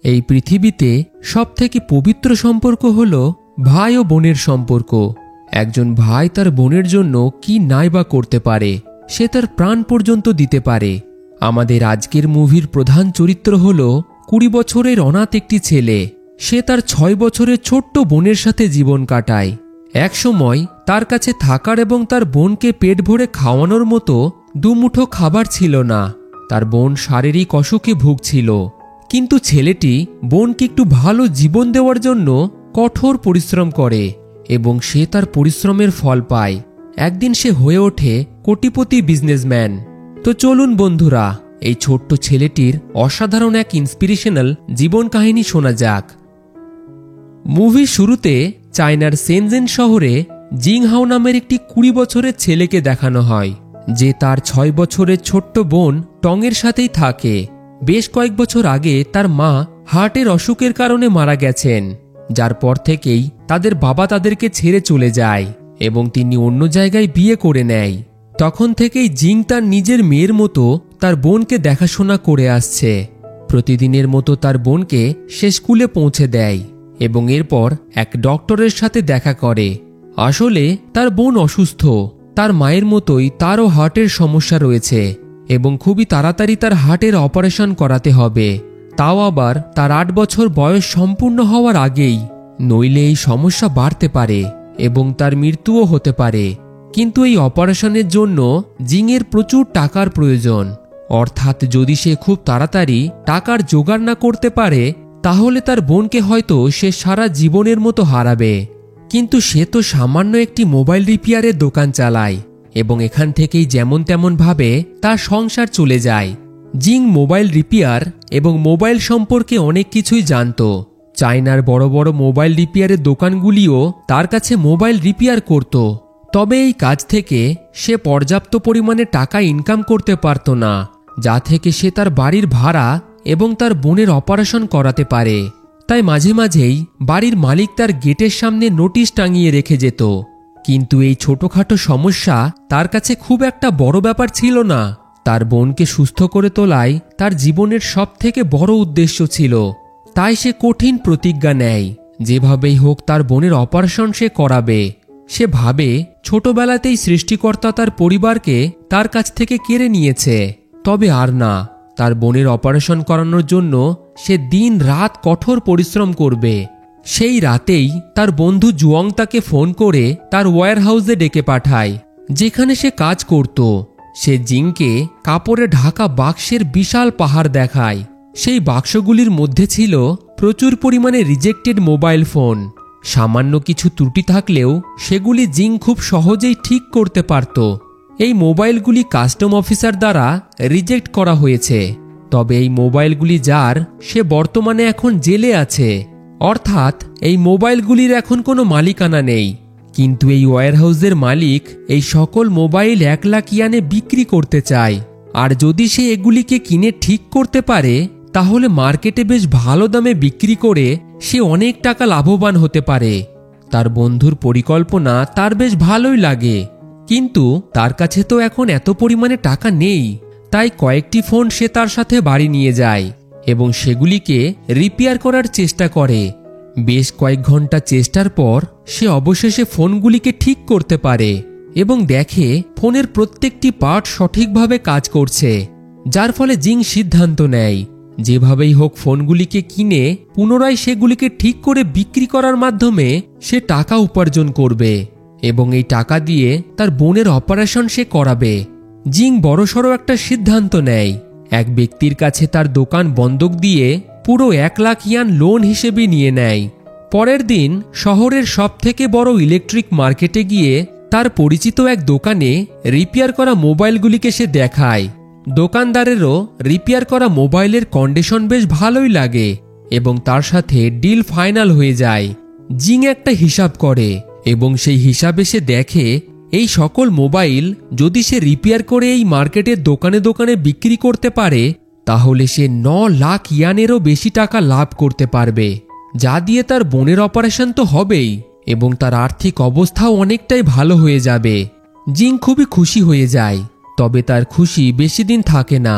এই পৃথিবীতে সবথেকে পবিত্র সম্পর্ক হলো ভাই ও বোনের সম্পর্ক। একজন ভাই তার বোনের জন্য কি নাই বা করতে পারে, সে তার প্রাণ পর্যন্ত দিতে পারে। আমাদের আজকের মুভির প্রধান চরিত্র হলো 20 বছরের অনাথ একটি ছেলে। সে তার 6 বছরের ছোট্ট বোনের সাথে জীবন কাটায়। একসময় তার কাছে থাকার এবং তার বোনকে পেট ভরে খাওয়ানোর মতো দুমুঠো খাবার ছিল না। তার বোন শারীরিক অসুখে ভুগছিল, কিন্তু ছেলেটি বোনকে একটু ভালো জীবন দেওয়ার জন্য কঠোর পরিশ্রম করে এবং সে তার পরিশ্রমের ফল পায়। একদিন সে হয়ে ওঠে কোটিপতি বিজনেসম্যান। তো চলুন বন্ধুরা, এই ছোট্ট ছেলেটির অসাধারণ এক ইন্সপিরেশনাল জীবন কাহিনী শোনা যাক। মুভির শুরুতে চায়নার সেনজেন শহরে জিংহাও নামের একটি 20 বছরের ছেলেকে দেখানো হয়, যে তার 6 বছরের ছোট্ট বোন টংয়ের সাথেই থাকে। বেশ কয়েক বছর আগে তার মা হার্টের অসুখের কারণে মারা গেছেন, যার পর থেকেই তাদের বাবা তাদেরকে ছেড়ে চলে যায় এবং তিনি অন্য জায়গায় বিয়ে করে নেয়। তখন থেকেই জিং তার নিজের মেয়ের মতো তার বোনকে দেখাশোনা করে আসছে। প্রতিদিনের মতো তার বোনকে সে স্কুলে পৌঁছে দেয় এবং এরপর এক ডক্টরের সাথে দেখা করে। আসলে তার বোন অসুস্থ, তার মায়ের মতোই তারও হার্টের সমস্যা রয়েছে এবং খুবই তাড়াতাড়ি তার হার্টের অপারেশন করাতে হবে, তাও আবার তার 8 বছর বয়স সম্পূর্ণ হওয়ার আগেই, নইলে এই সমস্যা বাড়তে পারে এবং তার মৃত্যুও হতে পারে। কিন্তু এই অপারেশনের জন্য জিংয়ের প্রচুর টাকার প্রয়োজন, অর্থাৎ যদি সে খুব তাড়াতাড়ি টাকার জোগাড় না করতে পারে তাহলে তার বোনকে হয়তো সে সারা জীবনের মতো হারাবে। কিন্তু সে তো সামান্য একটি মোবাইল রিপেয়ারের দোকান চালায় এবং এখান থেকেই যেমন তেমন ভাবে তার সংসার চলে যায়। জিং মোবাইল রিপেয়ার এবং মোবাইল সম্পর্কে অনেক কিছুই জানত। চায়নার বড় বড় মোবাইল রিপেয়ারের দোকানগুলিও তার কাছে মোবাইল রিপেয়ার করত। তবে এই কাজ থেকে সে পর্যাপ্ত পরিমাণে টাকা ইনকাম করতে পারত না, যা থেকে সে তার বাড়ির ভাড়া এবং তার বোনের অপারেশন করাতে পারে। তাই মাঝে মাঝেই বাড়ির মালিক তার গেটের সামনে নোটিশ টাঙিয়ে রেখে যেত। কিন্তু এই ছোটখাটো সমস্যা তার কাছে খুব একটা বড় ব্যাপার ছিল না। তার বোনকে সুস্থ করে তোলাই তার জীবনের সবথেকে বড় উদ্দেশ্য ছিল। তাই সে কঠিন প্রতিজ্ঞা নেয়, যেভাবেই হোক তার বোনের অপারেশন সে করাবে। সে ভাবে ছোটবেলাতেই সৃষ্টিকর্তা তার পরিবারকে তার কাছ থেকে কেড়ে নিয়েছে, তবে আর না। তার বোনের অপারেশন করানোর জন্য সে দিন রাত কঠোর পরিশ্রম করবে। সেই রাতেই তার বন্ধু জুয়ং তাকে ফোন করে তার ওয়্যারহাউসে ডেকে পাঠায়, যেখানে সে কাজ করত। সে জিংকে কাপড়ে ঢাকা বাক্সের বিশাল পাহাড় দেখায়। সেই বাক্সগুলির মধ্যে ছিল প্রচুর পরিমাণে রিজেক্টেড মোবাইল ফোন। সামান্য কিছু ত্রুটি থাকলেও সেগুলি জিং খুব সহজেই ঠিক করতে পারত। এই মোবাইলগুলি কাস্টম অফিসার দ্বারা রিজেক্ট করা হয়েছে, তবে এই মোবাইলগুলি যার, সে বর্তমানে এখন জেলে আছে। অর্থাৎ এই মোবাইলগুলির এখন কোনো মালিকানা নেই। কিন্তু এই ওয়্যারহাউসের মালিক এই সকল মোবাইল 1 লাখ ইয়ানে বিক্রি করতে চায়, আর যদি সে এগুলিকে কিনে ঠিক করতে পারে তাহলে মার্কেটে বেশ ভালো দামে বিক্রি করে সে অনেক টাকা লাভবান হতে পারে। তার বন্ধুর পরিকল্পনা তার বেশ ভালোই লাগে, কিন্তু তার কাছে তো এখন এত পরিমাণে টাকা নেই। তাই কয়েকটি ফোন সে তার সাথে বাড়ি নিয়ে যায় এবং সেগুলিকে রিপেয়ার করার চেষ্টা করে। বেশ কয়েক ঘন্টা চেষ্টার পর সে অবশেষে ফোনগুলিকে ঠিক করতে পারে এবং দেখে ফোনের প্রত্যেকটি পার্ট সঠিকভাবে কাজ করছে, যার ফলে জিং সিদ্ধান্ত নেয় যেভাবেই হোক ফোনগুলিকে কিনে পুনরায় সেগুলিকে ঠিক করে বিক্রি করার মাধ্যমে সে টাকা উপার্জন করবে এবং এই টাকা দিয়ে তার বোনের অপারেশন সে করাবে। জিং বড়সড় একটা সিদ্ধান্ত নেয়। এক ব্যক্তির কাছে তার দোকান বন্ধক দিয়ে পুরো 1 লাখ ইয়ান লোন হিসেবে নিয়ে নেয়। পরের দিন শহরের সবথেকে বড় ইলেকট্রিক মার্কেটে গিয়ে তার পরিচিত এক দোকানে রিপেয়ার করা মোবাইলগুলিকে সে দেখায়। দোকানদারেরও রিপেয়ার করা মোবাইলের কন্ডিশন বেশ ভালোই লাগে এবং তার সাথে ডিল ফাইনাল হয়ে যায়। জিং একটা হিসাব করে এবং সেই হিসাবে সে দেখে এই সকল মোবাইল যদি সে রিপেয়ার করে এই মার্কেটের দোকানে দোকানে বিক্রি করতে পারে তাহলে সে 9 লাখ ইয়ানেরও বেশি টাকা লাভ করতে পারবে, যা দিয়ে তার বোনের অপারেশন তো হবেই এবং তার আর্থিক অবস্থাও অনেকটাই ভালো হয়ে যাবে। জিং খুবই খুশি হয়ে যায়, তবে তার খুশি বেশি দিন থাকে না।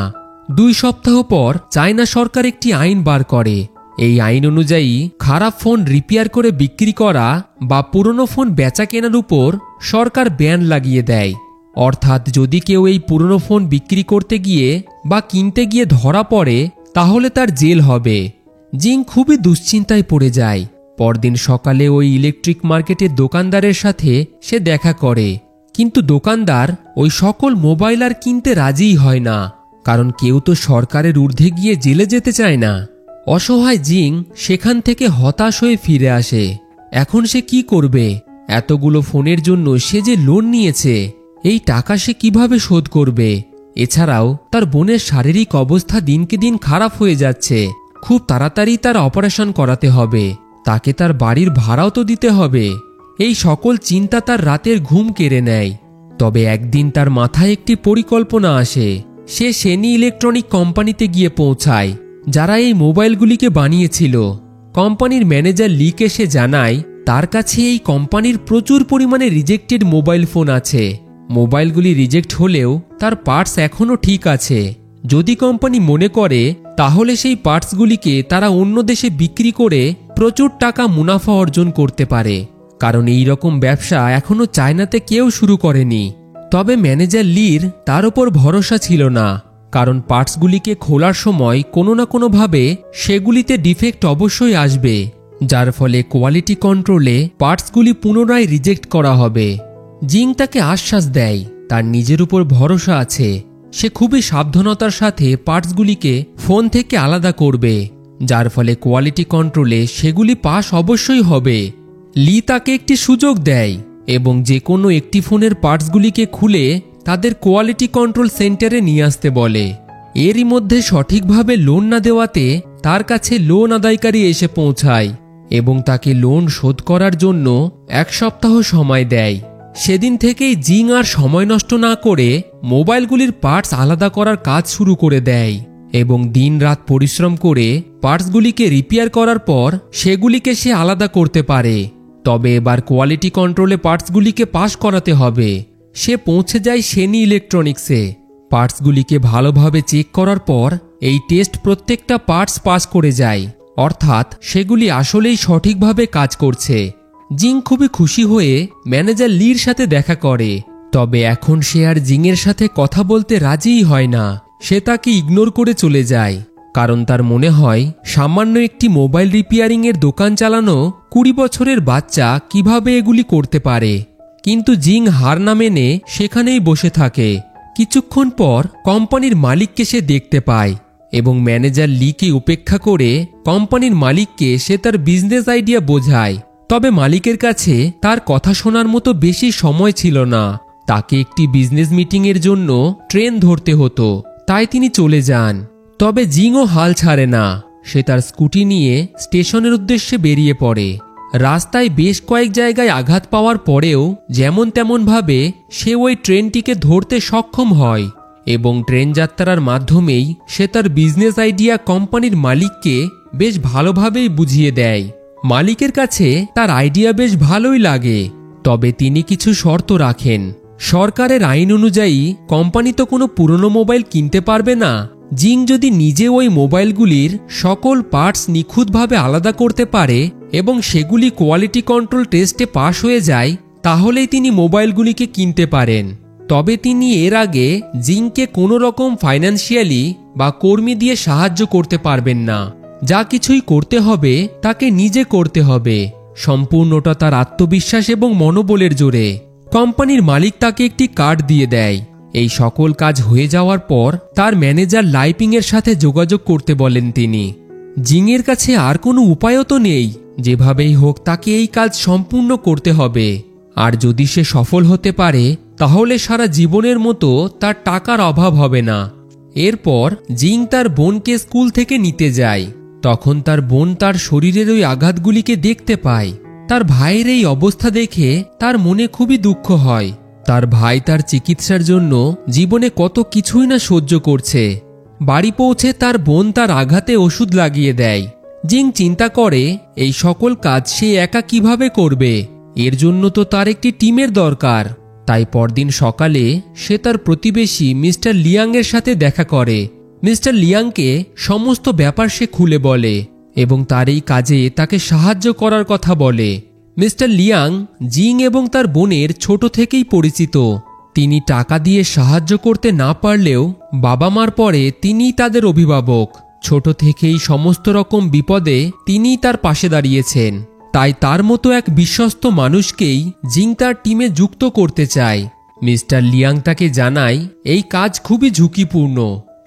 2 সপ্তাহ পর চায়না সরকার একটি আইন বার করে এই আইন অনুযায়ী খারাপ ফোন রিপেয়ার করে বিক্রি করা বা পুরনো ফোন বেচা কেনার উপর সরকার ব্যান লাগিয়ে দেয়। অর্থাৎ যদি কেউ এই পুরনো ফোন বিক্রি করতে গিয়ে বা কিনতে গিয়ে ধরা পড়ে তাহলে তার জেল হবে। জিং খুবই দুশ্চিন্তায় পড়ে যায়। পরদিন সকালে ওই ইলেকট্রিক মার্কেটের দোকানদারের সাথে সে দেখা করে, কিন্তু দোকানদার ওই সকল মোবাইল আর কিনতে রাজিই হয় না, কারণ কেউ তো সরকারের ঊর্ধ্বে গিয়ে জেলে যেতে চায় না। অসহায় জিং সেখান থেকে হতাশ হয়ে ফিরে আসে। এখন সে কি করবে? এতগুলো ফোনের জন্য সে যে লোন নিয়েছে, এই টাকা সে কিভাবে শোধ করবে? এছাড়াও তার বোনের শারীরিক অবস্থা দিনকে দিন খারাপ হয়ে যাচ্ছে। খুব তাড়াতাড়ি তার অপারেশন করাতে হবে, তাকে তার বাড়ির ভাড়াও তো দিতে হবে। এই সকল চিন্তা তার রাতের ঘুম কেড়ে নেয়। তবে একদিন তার মাথায় একটি পরিকল্পনা আসে। সে সেনি ইলেকট্রনিক কোম্পানিতে গিয়ে পৌঁছায়, যারা এই মোবাইলগুলিকে বানিয়েছিল। কোম্পানির ম্যানেজার লিকে সে জানায় তার কাছে এই কোম্পানির প্রচুর পরিমাণে রিজেক্টেড মোবাইল ফোন আছে। মোবাইলগুলি রিজেক্ট হলেও তার পার্টস এখনও ঠিক আছে। যদি কোম্পানি মনে করে তাহলে সেই পার্টসগুলিকে তারা অন্য দেশে বিক্রি করে প্রচুর টাকা মুনাফা অর্জন করতে পারে, কারণ এই রকম ব্যবসা এখনও চায়নাতে কেউ শুরু করেনি। তবে ম্যানেজার লির তার উপর ভরসা ছিল না, কারণ পার্টসগুলিকে খোলার সময় কোনো না কোনোভাবে সেগুলিতে ডিফেক্ট অবশ্যই আসবে, যার ফলে কোয়ালিটি কন্ট্রোলে পার্টসগুলি পুনরায় রিজেক্ট করা হবে। জিং তাকে আশ্বাস দেয় তার নিজের উপর ভরসা আছে। সে খুবই সাবধানতার সাথে পার্টসগুলিকে ফোন থেকে আলাদা করবে, যার ফলে কোয়ালিটি কন্ট্রোলে সেগুলি পাস অবশ্যই হবে। লি তাকে একটি সুযোগ দেয় এবং যে কোনো একটি ফোনের পার্টসগুলিকে খুলে তাদের কোয়ালিটি কন্ট্রোল সেন্টারে নিয়ে আসতে বলে। এরই মধ্যে সঠিকভাবে লোন না দেওয়াতে তার কাছে লোন আদায়কারী এসে পৌঁছায় এবং তাকে লোন শোধ করার জন্য 1 সপ্তাহ সময় দেয়। সেদিন থেকেই জিং আর সময় নষ্ট না করে মোবাইলগুলির পার্টস আলাদা করার কাজ শুরু করে দেয় এবং দিন-রাত পরিশ্রম করে পার্টসগুলিকে রিপেয়ার করার পর সেগুলিকে সে আলাদা করতে পারে। তবে এবার কোয়ালিটি কন্ট্রোলে পার্টসগুলিকে পাস করাতে হবে। সে পৌঁছে যায় সেনি ইলেকট্রনিক্সে। পার্টসগুলিকে ভালোভাবে চেক করার পর এই টেস্ট প্রত্যেকটা পার্টস পাস করে যায়, অর্থাৎ সেগুলি আসলেই সঠিকভাবে কাজ করছে। জিং খুবই খুশি হয়ে ম্যানেজার লির সাথে দেখা করে। তবে এখন সে আর জিংয়ের সাথে কথা বলতে রাজিই হয় না। সে তাকে ইগনোর করে চলে যায়, কারণ তার মনে হয় সামান্য একটি মোবাইল রিপেয়ারিং এর দোকান চালানো 20 বছরের বাচ্চা কিভাবে এগুলি করতে পারে। কিন্তু জিং হার না মেনে সেখানেই বসে থাকে। কিছুক্ষণ পর কোম্পানির মালিককে সে দেখতে পায় এবং ম্যানেজার লিকে উপেক্ষা করে কোম্পানির মালিককে সে তার বিজনেস আইডিয়া বোঝায়। তবে মালিকের কাছে তার কথা শোনার মতো বেশি সময় ছিল না। তাকে একটি বিজনেস মিটিং এর জন্য ট্রেন ধরতে হতো, তাই তিনি চলে যান। তবে জিংও হাল ছাড়ে না। সে তার স্কুটি নিয়ে স্টেশনের উদ্দেশ্যে বেরিয়ে পড়ে। রাস্তায় বেশ কয়েক জায়গায় আঘাত পাওয়ার পরেও যেমন তেমন ভাবে সে ওই ট্রেনটিকে ধরতে সক্ষম হয় এবং ট্রেন যাত্রার মাধ্যমেই সে তার বিজনেস আইডিয়া কোম্পানির মালিককে বেশ ভালোভাবেই বুঝিয়ে দেয়। মালিকের কাছে তার আইডিয়া বেশ ভালোই লাগে, তবে তিনি কিছু শর্ত রাখেন। সরকারের আইন অনুযায়ী কোম্পানি তো কোনো পুরনো মোবাইল কিনতে পারবে না। জিং যদি নিজে ওই মোবাইলগুলির সকল পার্টস নিখুঁতভাবে আলাদা করতে পারে এবং সেগুলি কোয়ালিটি কন্ট্রোল টেস্টে পাশ হয়ে যায়, তাহলেই তিনি মোবাইলগুলিকে কিনতে পারেন। তবে তিনি এর আগে জিংকে কোনো রকম ফাইন্যান্সিয়ালি বা কর্মী দিয়ে সাহায্য করতে পারবেন না। যা কিছুই করতে হবে তাকে নিজে করতে হবে, সম্পূর্ণটা তার আত্মবিশ্বাস এবং মনোবলের জোরে। কোম্পানির মালিক তাকে একটি কার্ড দিয়ে দেয়। এই সকল কাজ হয়ে যাওয়ার পর তার ম্যানেজার লাইপিং এর সাথে যোগাযোগ করতে বলেন তিনি। জিংয়ের কাছে আর কোনো উপায়ও তো নেই, যেভাবেই হোক তাকে এই কাজ সম্পূর্ণ করতে হবে। আর যদি সে সফল হতে পারে তাহলে সারা জীবনের মতো তার টাকার অভাব হবে না। এরপর জিং তার বোনকে স্কুল থেকে নিতে যায়। তখন তার বোন তার শরীরের ওই আঘাতগুলিকে দেখতে পায়। তার ভাইয়ের এই অবস্থা দেখে তার মনে খুবই দুঃখ হয়। তার ভাই তার চিকিৎসার জন্য জীবনে কত কিছুই না সহ্য করছে। বাড়ি পৌঁছে তার বোন তার আঘাতে ওষুধ লাগিয়ে দেয়। জিং চিন্তা করে এই সকল কাজ সে একা কিভাবে করবে, এর জন্য তো তার একটি টিমের দরকার। তাই পরদিন সকালে সে তার প্রতিবেশী মিস্টার লিয়াং এর সাথে দেখা করে। মিস্টার লিয়াংকে সমস্ত ব্যাপার সে খুলে বলে এবং তার এই কাজে তাকে সাহায্য করার কথা বলে। মিস্টার লিয়াং জিং এবং তার বোনের ছোট থেকেই পরিচিত। তিনি টাকা দিয়ে সাহায্য করতে না পারলেও বাবা মার পরে তিনিই তাদের অভিভাবক। ছোট থেকেই সমস্ত রকম বিপদে তিনিই তার পাশে দাঁড়িয়েছেন। তাই তার মতো এক বিশ্বস্ত মানুষকেই জিং তার টিমে যুক্ত করতে চায়। মিস্টার লিয়াং তাকে জানায় এই কাজ খুবই ঝুঁকিপূর্ণ।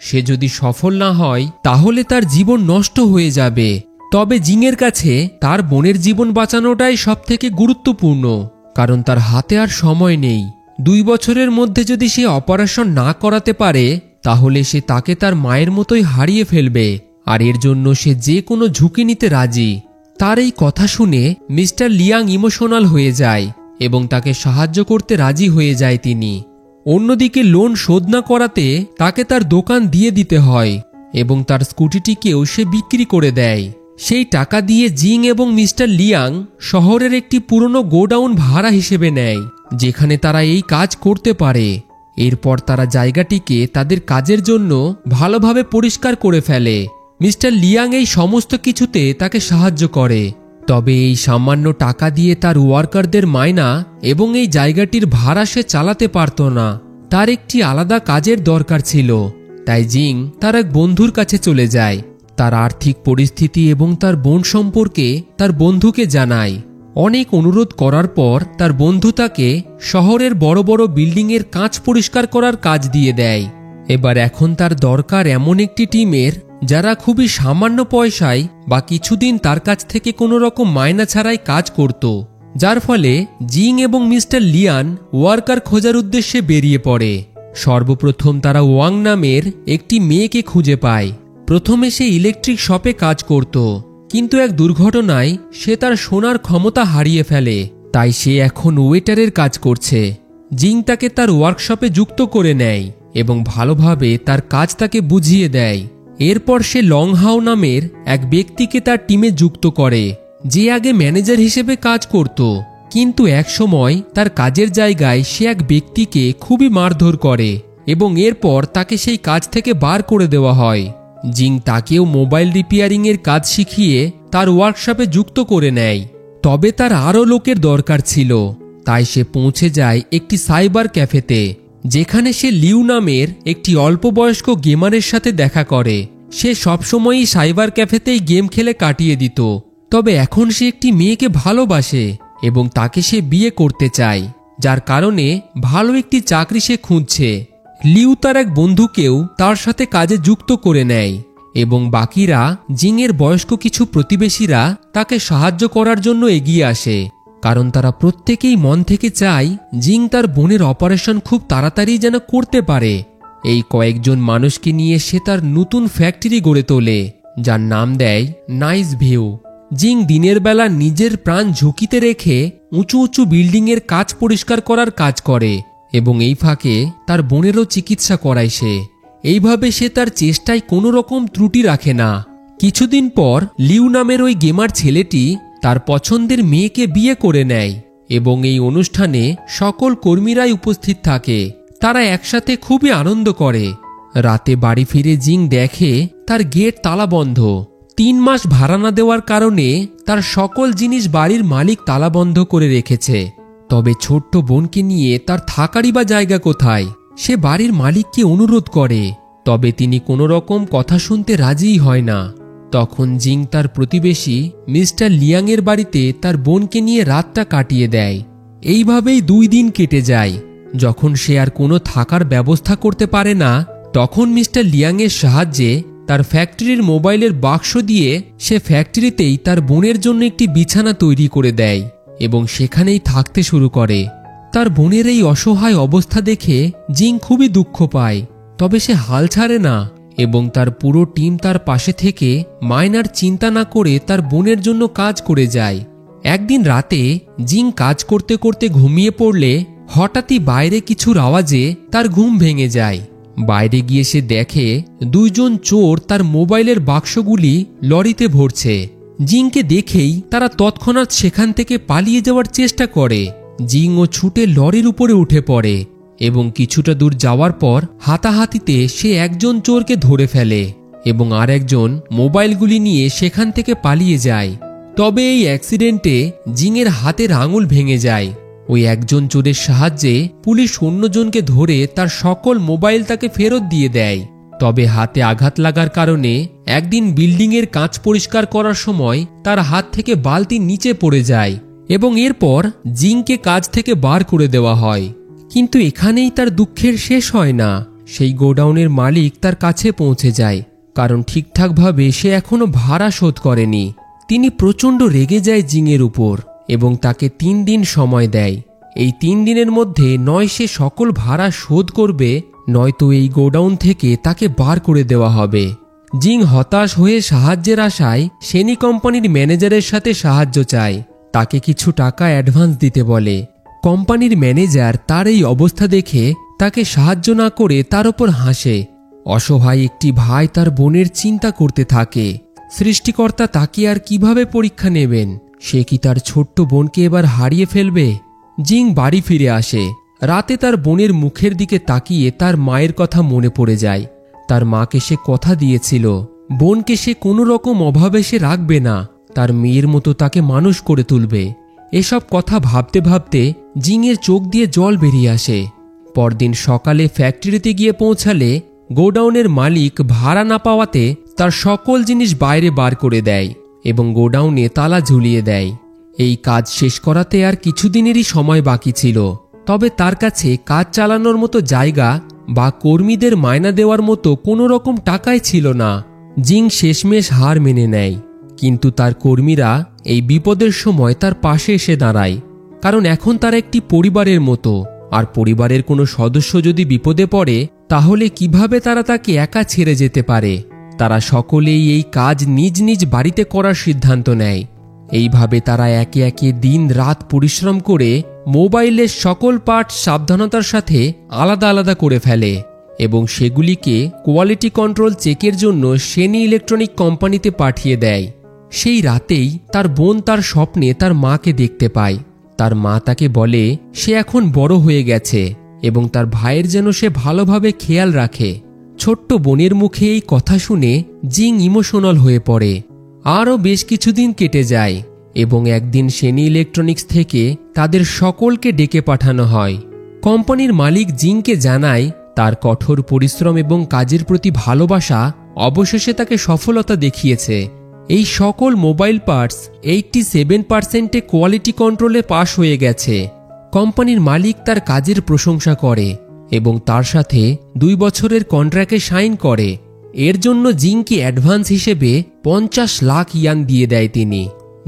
সে যদি সফল না হয় তাহলে তার জীবন নষ্ট হয়ে যাবে। তবে জিংয়ের কাছে তার বোনের জীবন বাঁচানোটাই সবথেকে গুরুত্বপূর্ণ, কারণ তার হাতে আর সময় নেই। 2 বছরের মধ্যে যদি সে অপারেশন না করাতে পারে তাহলে সে তাকে তার মায়ের মতোই হারিয়ে ফেলবে, আর এর জন্য সে যে কোনো ঝুঁকি নিতে রাজি। তার এই কথা শুনে মিস্টার লিয়াং ইমোশনাল হয়ে যায় এবং তাকে সাহায্য করতে রাজি হয়ে যায় তিনি। অন্যদিকে লোন শোধ না করাতে তাকে তার দোকান দিয়ে দিতে হয় এবং তার স্কুটিটিকেও সে বিক্রি করে দেয়। সেই টাকা দিয়ে জিং এবং মিস্টার লিয়াং শহরের একটি পুরনো গোডাউন ভাড়া হিসেবে নেয়, যেখানে তারা এই কাজ করতে পারে। এরপর তারা জায়গাটিকে তাদের কাজের জন্য ভালোভাবে পরিষ্কার করে ফেলে। মিস্টার লিয়াং এই সমস্ত কিছুতে তাকে সাহায্য করে, তবে এই সামান্য টাকা দিয়ে তার ওয়ার্কারদের মাইনা এবং এই জায়গাটির ভাড়া সে চালাতে পারত না। তার একটি আলাদা কাজের দরকার ছিল, তাই জিং তার এক বন্ধুর কাছে চলে যায়। তার আর্থিক পরিস্থিতি এবং তার বোন সম্পর্কে তার বন্ধুকে জানায়। অনেক অনুরোধ করার পর তার বন্ধু তাকে শহরের বড় বড় বিল্ডিংয়ের কাঁচ পরিষ্কার করার কাজ দিয়ে দেয়। এবার এখন তার দরকার এমন একটি টিমের যারা খুবই সামান্য পয়সায় বা কিছুদিন তার কাছ থেকে কোনো রকম মাইনা ছাড়াই কাজ করত, যার ফলে জিং এবং মিস্টার লিয়ান ওয়ার্কার খোঁজার উদ্দেশ্যে বেরিয়ে পড়ে। সর্বপ্রথম তারা ওয়াং নামের একটি মেয়েকে খুঁজে পায়। প্রথমে সে ইলেকট্রিক শপে কাজ করত, কিন্তু এক দুর্ঘটনায় সে তার শোনার ক্ষমতা হারিয়ে ফেলে, তাই সে এখন ওয়েটারের কাজ করছে। জিং তাকে তার ওয়ার্কশপে যুক্ত করে নেয় এবং ভালোভাবে তার কাজ তাকে বুঝিয়ে দেয়। এরপর সে লংহাও নামের এক ব্যক্তিকে তার টিমে যুক্ত করে, যে আগে ম্যানেজার হিসেবে কাজ করত, কিন্তু একসময় তার কাজের জায়গায় সে এক ব্যক্তিকে খুবই মারধর করে এবং এরপর তাকে সেই কাজ থেকে বার করে দেওয়া হয়। জিং তাকেও মোবাইল রিপেয়ারিংয়ের কাজ শিখিয়ে তার ওয়ার্কশপে যুক্ত করে নেয়। তবে তার আরও লোকের দরকার ছিল, তাই সে পৌঁছে যায় একটি সাইবার ক্যাফেতে, যেখানে সে লিউ নামের একটি অল্প বয়স্ক গেমারের সাথে দেখা করে। সে সবসময়ই সাইবার ক্যাফেতেই গেম খেলে কাটিয়ে দিত, তবে এখন সে একটি মেয়েকে ভালোবাসে এবং তাকে সে বিয়ে করতে চায়, যার কারণে ভালো একটি চাকরি সে খুঁজছে। লিউ তার এক বন্ধুকেও তার সাথে কাজে যুক্ত করে নেয় এবং বাকিরা জিংয়ের বয়স্ক কিছু প্রতিবেশীরা তাকে সাহায্য করার জন্য এগিয়ে আসে, কারণ তারা প্রত্যেকেই মন থেকে চায় জিং তার বোনের অপারেশন খুব তাড়াতাড়ি যেন করতে পারে। এই কয়েকজন মানুষকে নিয়ে সে তার নতুন ফ্যাক্টরি গড়ে তোলে, যার নাম দেয় নাইস ভিউ। জিং দিনের বেলা নিজের প্রাণ ঝুঁকিতে রেখে উঁচু উঁচু বিল্ডিংয়ের কাজ পরিষ্কার করার কাজ করে এবং এই ফাঁকে তার বোনেরও চিকিৎসা করায় সে। এইভাবে সে তার চেষ্টায় কোনো রকম ত্রুটি রাখে না। কিছুদিন পর লিউ নামের ওই গেমার ছেলেটি তার পছন্দের মেয়েকে বিয়ে করে নেয় এবং এই অনুষ্ঠানে সকল কর্মীরাই উপস্থিত থাকে। তারা একসাথে খুবই আনন্দ করে। রাতে বাড়ি ফিরে জিং দেখে তার গেট তালা বন্ধ। 3 মাস ভাড়া না দেওয়ার কারণে তার সকল জিনিস বাড়ির মালিক তালা বন্ধ করে রেখেছে। তবে ছোট্ট বোনকে নিয়ে তার থাকারই বা জায়গা কোথায়? সে বাড়ির মালিককে অনুরোধ করে, তবে তিনি কোনো রকম কথা শুনতে রাজিই হয় না। তখন জিং তার প্রতিবেশী মিস্টার লিয়াংয়ের বাড়িতে তার বোনকে নিয়ে রাতটা কাটিয়ে দেয়। এইভাবেই 2 দিন কেটে যায়। যখন সে আর কোনো থাকার ব্যবস্থা করতে পারে না, তখন মিস্টার লিয়াংয়ের সাহায্যে তার ফ্যাক্টরির মোবাইলের বাক্স দিয়ে সে ফ্যাক্টরিতেই তার বোনের জন্য একটি বিছানা তৈরি করে দেয় এবং সেখানেই থাকতে শুরু করে। তার বোনের এই অসহায় অবস্থা দেখে জিং খুবই দুঃখ পায়, তবে সে হাল ছাড়ে না এবং তার পুরো টিম তার পাশে থেকে মাইনার চিন্তা না করে তার বোনের জন্য কাজ করে যায়। একদিন রাতে জিং কাজ করতে করতে ঘুমিয়ে পড়লে হঠাৎই বাইরে কিছুর আওয়াজে তার ঘুম ভেঙে যায়। বাইরে গিয়ে সে দেখে 2 জন চোর তার মোবাইলের বাক্সগুলি লরিতে ভরছে। জিংকে দেখেই তারা তৎক্ষণাৎ সেখান থেকে পালিয়ে যাওয়ার চেষ্টা করে। জিংও ছুটে লরির উপরে উঠে পড়ে এবং কিছুটা দূর যাওয়ার পর হাতাহাতিতে সে একজন চোরকে ধরে ফেলে। এবং আরেকজন মোবাইলগুলি নিয়ে সেখান থেকে পালিয়ে যায়। তবে এই অ্যাক্সিডেন্টে জিংয়ের হাতের আঙুল ভেঙে যায়। ওই একজন চোরের সাহায্যে পুলিশ অন্যজনকে ধরে তার সকল মোবাইল তাকে ফেরত দিয়ে দেয়। তবে হাতে আঘাত লাগার কারণে একদিন বিল্ডিংয়ের কাঁচ পরিষ্কার করার সময় তার হাত থেকে বালতি নিচে পড়ে যায় এবং এরপর জিংকে কাজ থেকে বার করে দেওয়া হয়। কিন্তু এখানেই তার দুঃখের শেষ হয় না। সেই গোডাউনের মালিক তার কাছে পৌঁছে যায়, কারণ ঠিকঠাকভাবে সে এখনো ভাড়া শোধ করেনি। তিনি প্রচণ্ড রেগে যায় জিংয়ের উপর এবং তাকে 3 দিন সময় দেয়। এই 3 দিনের মধ্যে নয় সে সকল ভাড়া শোধ করবে, নয়তো এই গোডাউন থেকে তাকে বার করে দেওয়া হবে। জিং হতাশ হয়ে সাহায্যের আশায় সেনি কোম্পানির ম্যানেজারের সাথে সাহায্য চায়। তাকে কিছু টাকা অ্যাডভান্স দিতে বলে। কোম্পানির ম্যানেজার তার এই অবস্থা দেখে তাকে সাহায্য না করে তার ওপর হাসে। অসহায় একটি ভাই তার বোনের চিন্তা করতে থাকে। সৃষ্টিকর্তা তাকে আর কিভাবে পরীক্ষা নেবেন? সে কি তার ছোট্ট বোনকে এবার হারিয়ে ফেলবে? জিং বাড়ি ফিরে আসে। রাতে তার বোনের মুখের দিকে তাকিয়ে তার মায়ের কথা মনে পড়ে যায়। তার মাকে সে কথা দিয়েছিল, বোনকে সে কোনো রকম অভাবে সে রাখবে না, তার মেয়ের মতো তাকে মানুষ করে তুলবে। এসব কথা ভাবতে ভাবতে জিংয়ের চোখ দিয়ে জল বেরিয়ে আসে। পরদিন সকালে ফ্যাক্টরিতে গিয়ে পৌঁছালে গোডাউনের মালিক ভাড়া না পাওয়াতে তার সকল জিনিস বাইরে বার করে দেয় এবং গোডাউনে তালা ঝুলিয়ে দেয়। এই কাজ শেষ করাতে আর কিছুদিনেরই সময় বাকি ছিল। তবে তার কাছে কাজ চালানোর মতো জায়গা বা কর্মীদের মায়না দেওয়ার মতো কোনো রকম টাকাই ছিল না। জিং শেষমেশ হার মেনে নেয়, কিন্তু তার কর্মীরা এই বিপদের সময় তার পাশে এসে দাঁড়ায়, কারণ এখন তারা একটি পরিবারের মতো। আর পরিবারের কোনো সদস্য যদি বিপদে পড়ে তাহলে কিভাবে তারা তাকে একা ছেড়ে যেতে পারে? তারা সকলেই এই কাজ নিজ নিজ বাড়িতে করার সিদ্ধান্ত নেয়। এইভাবে তারা একে একে দিন রাত পরিশ্রম করে মোবাইলের সকল পার্ট সাবধানতার সাথে আলাদা আলাদা করে ফেলে এবং সেগুলিকে কোয়ালিটি কন্ট্রোল চেকের জন্য সেনি ইলেকট্রনিক কোম্পানিতে পাঠিয়ে দেয়। সেই রাতেই তার বোন তার স্বপ্নে তার মাকে দেখতে পায়। তার মা তাকে বলে সে এখন বড় হয়ে গেছে এবং তার ভাইয়ের যেন সে ভালোভাবে খেয়াল রাখে। ছোট্ট বোনের মুখে এই কথা শুনে জিং ইমোশনাল হয়ে পড়ে। আরও বেশ কিছুদিন কেটে যায় এবং একদিন সেনি ইলেকট্রনিক্স থেকে তাদের সকলকে ডেকে পাঠানো হয়। কোম্পানির মালিক জিংকে জানায় তার কঠোর পরিশ্রম এবং কাজের প্রতি ভালোবাসা অবশেষে তাকে সফলতা দেখিয়েছে। এই সকল মোবাইল পার্টস 87% কোয়ালিটি কন্ট্রোলে পাশ হয়ে গেছে। কোম্পানির মালিক তার কাজের প্রশংসা করে এবং তার সাথে 2 বছরের কন্ট্রাক্টে সাইন করে। এর জন্য জিংকে অ্যাডভান্স হিসেবে 50 লাখ ইয়ান দিয়ে দেয় তিনি।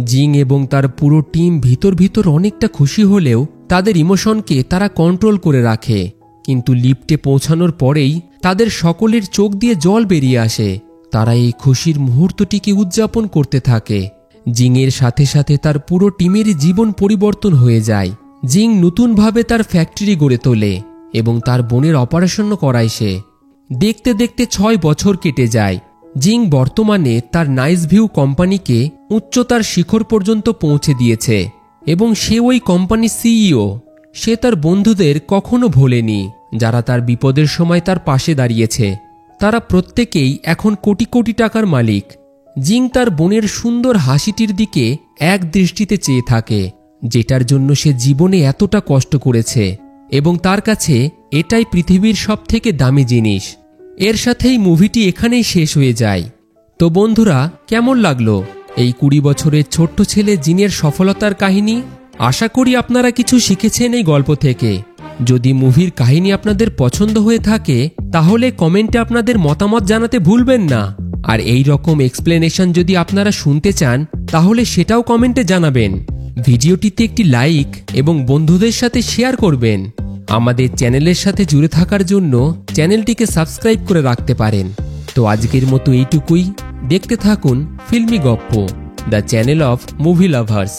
জিং এবং তার পুরো টিম ভিতর ভিতর অনেকটা খুশি হলেও তাদের ইমোশনকে তারা কন্ট্রোল করে রাখে। কিন্তু লিফটে পৌঁছানোর পরেই তাদের সকলের চোখ দিয়ে জল বেরিয়ে আসে। তারা এই খুশির মুহূর্তটিকে উদযাপন করতে থাকে। জিংয়ের সাথে সাথে তার পুরো টিমের জীবন পরিবর্তন হয়ে যায়। জিং নতুনভাবে তার ফ্যাক্টরি গড়ে তোলে এবং তার বোনের অপারেশনও করায় সে। দেখতে দেখতে 6 বছর কেটে যায়। জিং বর্তমানে তার নাইস ভিউ কোম্পানিকে উচ্চতার শিখর পর্যন্ত পৌঁছে দিয়েছে এবং সে ওই কোম্পানির সিইও। সে তার বন্ধুদের কখনো ভোলেনি যারা তার বিপদের সময় তার পাশে দাঁড়িয়েছে। তারা প্রত্যেকেই এখন কোটি কোটি টাকার মালিক। জিং তার বোনের সুন্দর হাসিটির দিকে এক দৃষ্টিতে চেয়ে থাকে, যেটার জন্য সে জীবনে এতটা কষ্ট করেছে এবং তার কাছে এটাই পৃথিবীর সবথেকে দামি জিনিস। এর সাথেই মুভিটি এখানেই শেষ হয়ে যায়। তো বন্ধুরা, কেমন লাগলো এই 20 বছরের ছোট্ট ছেলে জিনের সফলতার কাহিনী? আশা করি আপনারা কিছু শিখেছেন এই গল্প থেকে। যদি মুভির কাহিনী আপনাদের পছন্দ হয়ে থাকে তাহলে কমেন্টে আপনাদের মতামত জানাতে ভুলবেন না। আর এই রকম এক্সপ্লেনেশন যদি আপনারা শুনতে চান তাহলে সেটাও কমেন্টে জানাবেন। ভিডিওটিতে একটি লাইক এবং বন্ধুদের সাথে শেয়ার করবেন। আমাদের চ্যানেলের সাথে জুড়ে থাকার জন্য চ্যানেলটিকে সাবস্ক্রাইব করে রাখতে পারেন। তো আজকের মতো এইটুকুই। দেখতে থাকুন ফিল্মি গপ্প, the channel of movie lovers.